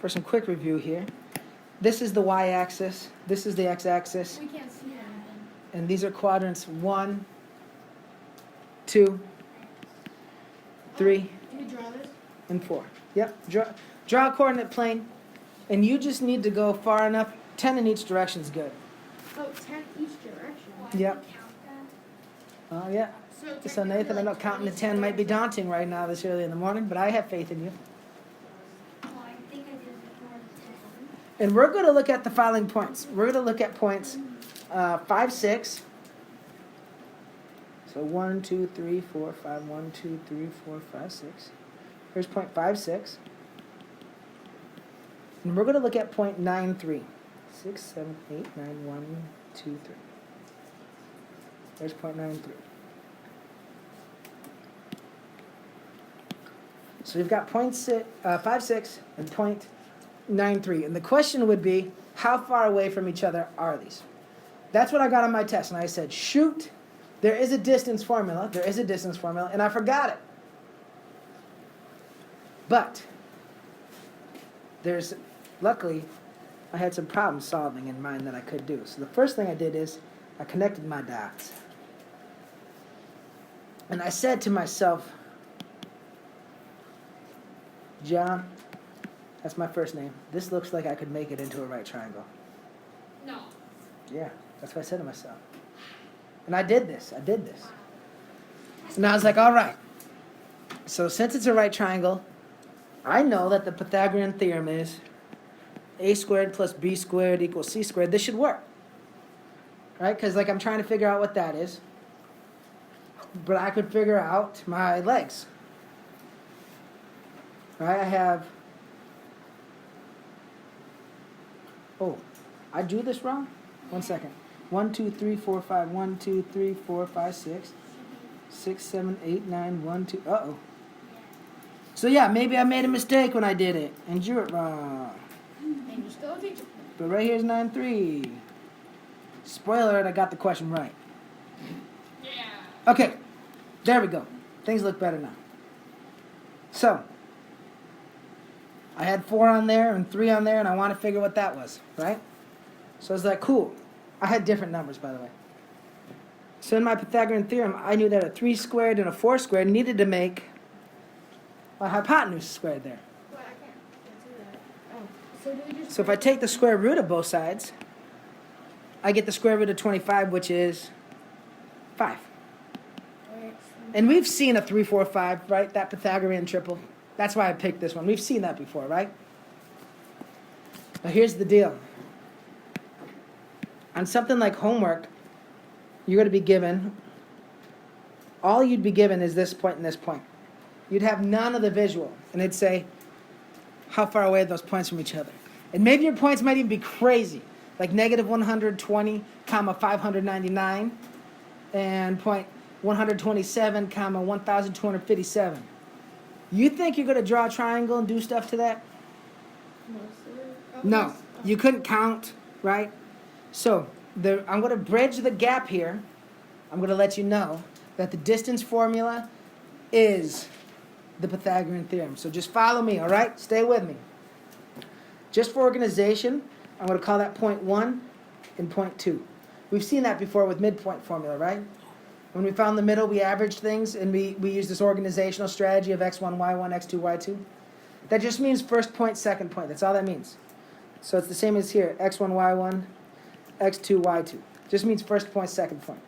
For some quick review here, this is the y-axis, this is the x-axis, We can't see anything. and these are quadrants 1, 2, 3, Do we draw this? and 4. Yep, draw a coordinate plane, and you just need to go far enough. 10 in each direction is good. Oh, 10 each direction. Yep. Oh, yeah. So Nathan, I know counting to 10 might be daunting right now this early in the morning, but I have faith in you. And we're going to look at the following points. We're going to look at points 5, 6. So 1, 2, 3, 4, 5. 1, 2, 3, 4, 5, 6. Here's point 5, 6. And we're going to look at point 9, 3. 6, 7, 8, 9, 1, 2, 3. There's point 9, 3. So we've got point 5, 6, and point 9, 3. And the question would be, how far away from each other are these? That's what I got on my test. And I said, shoot, there is a distance formula. There is a distance formula. And I forgot it. But luckily, I had some problem solving in mind that I could do. So the first thing I did is I connected my dots. And I said to myself, John, that's my first name. This looks like I could make it into a right triangle. No. Yeah, that's what I said to myself. And I did this. And I was like, all right. So since it's a right triangle, I know that the Pythagorean theorem is a squared plus b squared equals c squared. This should work. Right? Because I'm trying to figure out what that is. But I could figure out my legs. Right? I have... Oh, I drew this wrong? 1 second. 1, 2, 3, 4, 5. 1, 2, 3, 4, 5, 6. 6, 7, 8, 9, 1, 2. Uh-oh. So yeah, maybe I made a mistake when I did it and drew it wrong. And you still a teacher. But right here's 9, 3. Spoiler alert, I got the question right. Yeah. Okay, there we go. Things look better now. So, I had 4 on there and 3 on there, and I want to figure what that was, right? So I was like, cool. I had different numbers, by the way. So in my Pythagorean theorem, I knew that a 3 squared and a 4 squared needed to make a hypotenuse squared there. Well, I can't do that. Oh, so do we just... So if I take the square root of both sides, I get the square root of 25, which is 5. And we've seen a 3, 4, 5, right? That Pythagorean triple. That's why I picked this one. We've seen that before, right? Now here's the deal. On something like homework, you're going to be given, all you'd be given is this point and this point. You'd have none of the visual. And it'd say, how far away are those points from each other? And maybe your points might even be crazy, like negative 120, comma 599, and point 127, comma 1257. You think you're going to draw a triangle and do stuff to that? No. You couldn't count, right? So I'm going to bridge the gap here. I'm going to let you know that the distance formula is the Pythagorean theorem. So just follow me, all right? Stay with me. Just for organization, I'm going to call that point 1 and point 2. We've seen that before with midpoint formula, right? When we found the middle, we averaged things, and we used this organizational strategy of x1, y1, x2, y2. That just means first point, second point. That's all that means. So it's the same as here, x1, y1, x2, y2. Just means first point, second point.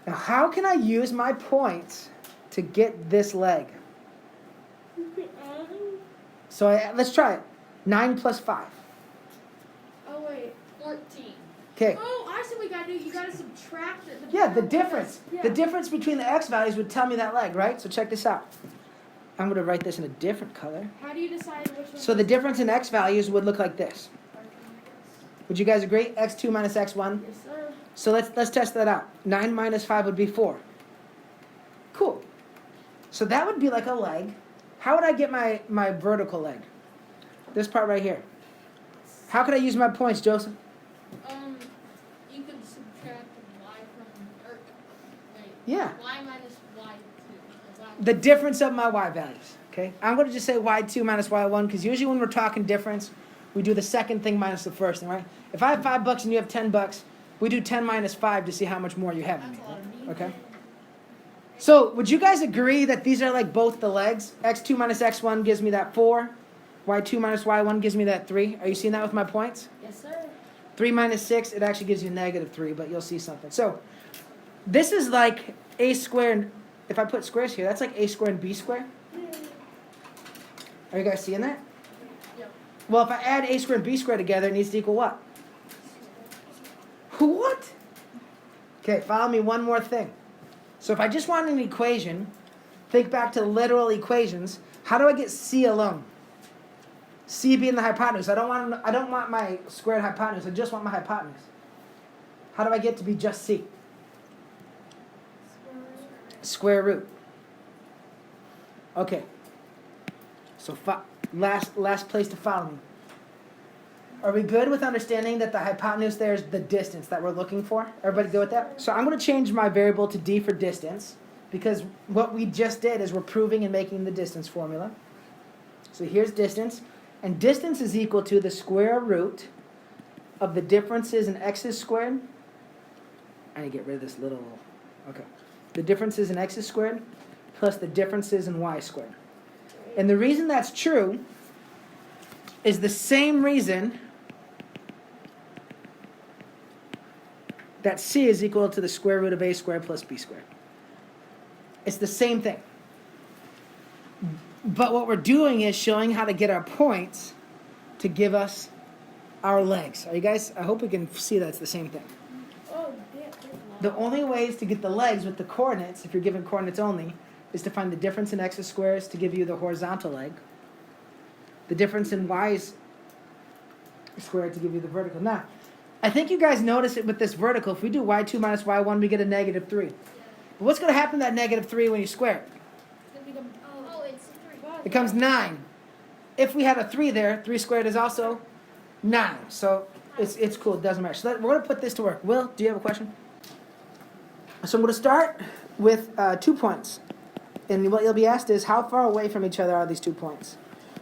Now, how can I use my points to get this leg? So let's try it. 9 plus 5. Oh, wait. 14. Okay. Oh, I see what you got to do. You got to subtract it. Yeah, the difference. Yeah. The difference between the x values would tell me that leg, right? So check this out. I'm going to write this in a different color. How do you decide which one? So the difference in x values would look like this. Would you guys agree? x2 minus x1? Yes, sir. So let's test that out. 9 minus 5 would be 4. Cool. So that would be like a leg. How would I get my vertical leg? This part right here. How could I use my points, Joseph? You can subtract y from, Yeah. y minus y2. The difference of my y values. Okay, I'm going to just say y2 minus y1 because usually when we're talking difference, we do the second thing minus the first thing, right? If I have $5 and you have $10, we do 10 minus 5 to see how much more you have than me. That's a lot of meat. Okay. So would you guys agree that these are like both the legs? X2 minus x1 gives me that 4. Y2 minus y1 gives me that 3. Are you seeing that with my points? Yes, sir. 3 minus 6, it actually gives you negative 3, but you'll see something. So this is like a squared. If I put squares here, that's like a squared and b squared. Are you guys seeing that? Yep. Well, if I add a squared and b squared together, it needs to equal what? What? Okay, follow me one more thing. So if I just want an equation, think back to literal equations. How do I get c alone? C being the hypotenuse. I don't want my squared hypotenuse. I just want my hypotenuse. How do I get to be just c? Square root. Okay. So last place to follow me. Are we good with understanding that the hypotenuse there is the distance that we're looking for? Everybody good with that? So I'm going to change my variable to d for distance because what we just did is we're proving and making the distance formula. So here's distance. And distance is equal to the square root of the differences in x's squared. I need to get rid of this little. Okay. The differences in x's squared plus the differences in y squared. And the reason that's true is the same reason that c is equal to the square root of a squared plus b squared. It's the same thing. But what we're doing is showing how to get our points to give us our legs. Are you guys? I hope we can see that it's the same thing. Oh, damn. The only ways to get the legs with the coordinates, if you're given coordinates only, is to find the difference in x's squares to give you the horizontal leg. The difference in y's squared to give you the vertical. Now, I think you guys notice it with this vertical. If we do y2 minus y1, we get a negative 3. But what's going to happen to that negative 3 when you square it? It's 3. It becomes 9. If we had a 3 there, 3 squared is also 9. So it's cool. It doesn't matter. So we're going to put this to work. Will, do you have a question? So I'm going to start with 2 points. And what you'll be asked is, how far away from each other are these 2 points?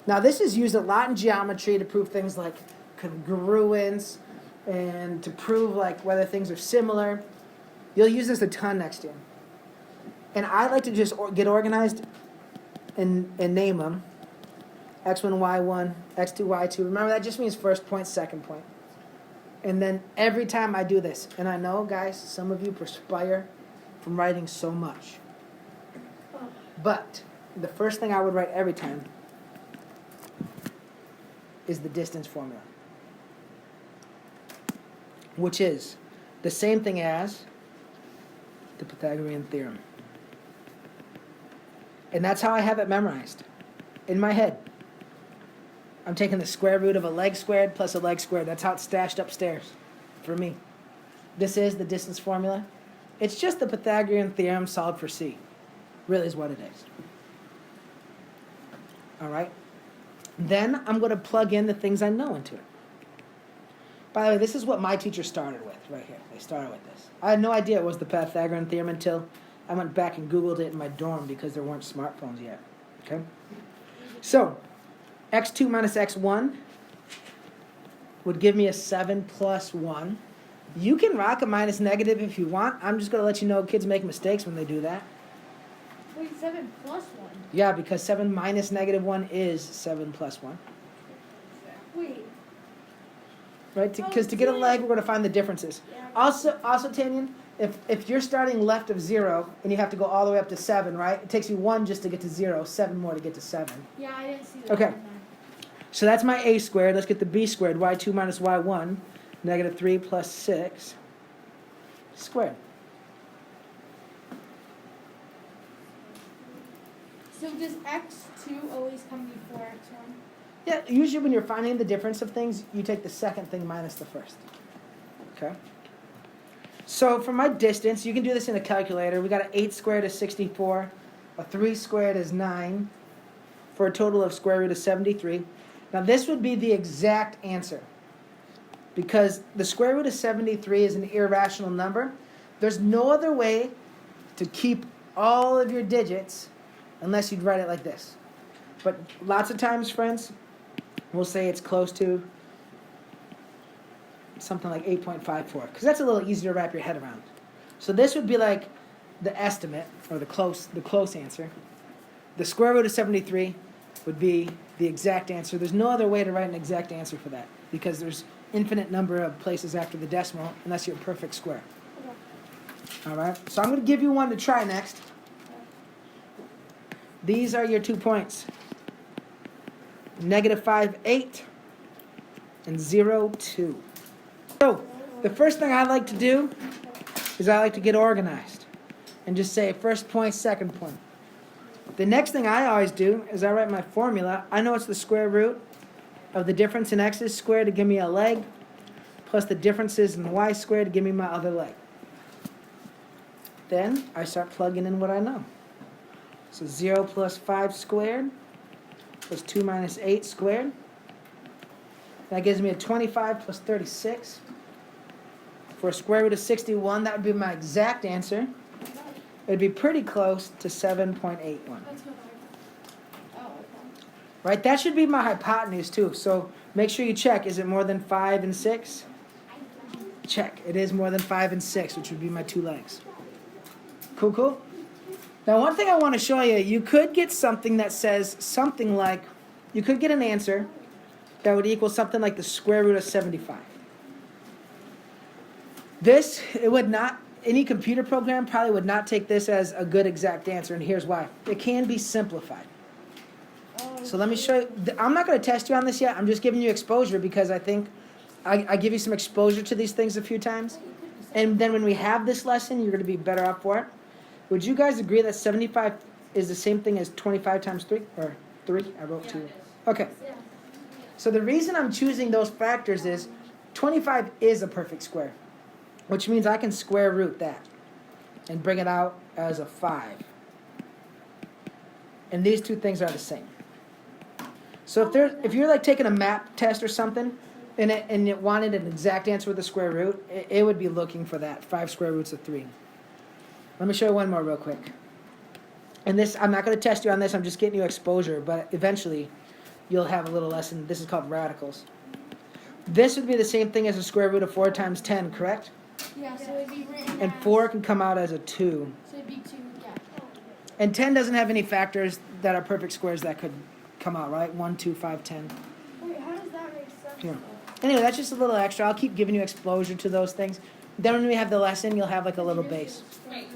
Now, this is used a lot in geometry to prove things like congruence and to prove like whether things are similar. You'll use this a ton next year. And I like to just get organized and name them. x1, y1, x2, y2. Remember, that just means first point, second point. And then every time I do this, and I know, guys, some of you perspire from writing so much. But the first thing I would write every time is the distance formula, which is the same thing as the Pythagorean theorem. And that's how I have it memorized in my head. I'm taking the square root of a leg squared plus a leg squared. That's how it's stashed upstairs for me. This is the distance formula. It's just the Pythagorean theorem solved for C. Really is what it is. All right? Then I'm going to plug in the things I know into it. By the way, this is what my teacher started with right here. They started with this. I had no idea it was the Pythagorean theorem until I went back and Googled it in my dorm because there weren't smartphones yet. Okay? So, x2 minus x1 would give me a 7 plus 1. You can rock a minus negative if you want. I'm just going to let you know kids make mistakes when they do that. Wait, 7 plus 1? Yeah, because 7 minus negative 1 is 7 plus 1. Wait. Right? Because to get a leg, we're going to find the differences. Yeah. Also, Tanyan, if you're starting left of 0 and you have to go all the way up to 7, right? It takes you 1 just to get to 0, 7 more to get to 7. Yeah, I didn't see that. Okay. So that's my a squared. Let's get the b squared. y2 minus y1, negative 3 plus 6 squared. So does x2 always come before x1? Yeah, usually when you're finding the difference of things, you take the second thing minus the first. Okay? So for my distance, you can do this in a calculator. We got an 8 squared is 64. A 3 squared is 9. For a total of square root of 73. Now this would be the exact answer. Because the square root of 73 is an irrational number. There's no other way to keep all of your digits unless you'd write it like this. But lots of times, friends, we'll say it's close to something like 8.54, because that's a little easier to wrap your head around. So this would be like the estimate, or the close answer. The square root of 73 would be the exact answer. There's no other way to write an exact answer for that, because there's infinite number of places after the decimal, and that's your perfect square. All right, so I'm going to give you one to try next. These are your 2 points. -5/8 and 0/2. So the first thing I like to do is I like to get organized and just say first point, second point. The next thing I always do is I write my formula. I know it's the square root of the difference in x's squared to give me a leg, plus the differences in y squared to give me my other leg. Then I start plugging in what I know. So 0 plus 5 squared plus 2 minus 8 squared. That gives me a 25 plus 36. For a square root of 61, that would be my exact answer. It would be pretty close to 7.81. That's what I got. Oh, okay. Right? That should be my hypotenuse too. So make sure you check. Is it more than 5 and 6? Check. It is more than 5 and 6, which would be my 2 legs. Cool, cool? Now, one thing I want to show you, you could get something that says something like, you could get an answer that would equal something like the square root of 75. This, it would not, any computer program probably would not take this as a good exact answer, and here's why. It can be simplified. So let me show you. I'm not going to test you on this yet. I'm just giving you exposure because I think I give you some exposure to these things a few times. And then when we have this lesson, you're going to be better off for it. Would you guys agree that 75 is the same thing as 25 times 3? Or 3? I wrote 2. Okay. So the reason I'm choosing those factors is 25 is a perfect square, which means I can square root that and bring it out as a 5. And these two things are the same. So if you're like taking a math test or something, and it wanted an exact answer with a square root, it would be looking for that 5 square roots of 3. Let me show you one more real quick. And this, I'm not going to test you on this. I'm just getting you exposure, but eventually you'll have a little lesson. This is called radicals. This would be the same thing as the square root of 4 times 10, correct? Yeah, so it'd be written And as, 4 can come out as a 2. So it'd be 2, yeah. And 10 doesn't have any factors that are perfect squares that could come out, right? 1, 2, 5, 10. Wait, how does that make sense? Yeah. though? Anyway, that's just a little extra. I'll keep giving you exposure to those things. Then when we have the lesson, you'll have like a little base. Wait,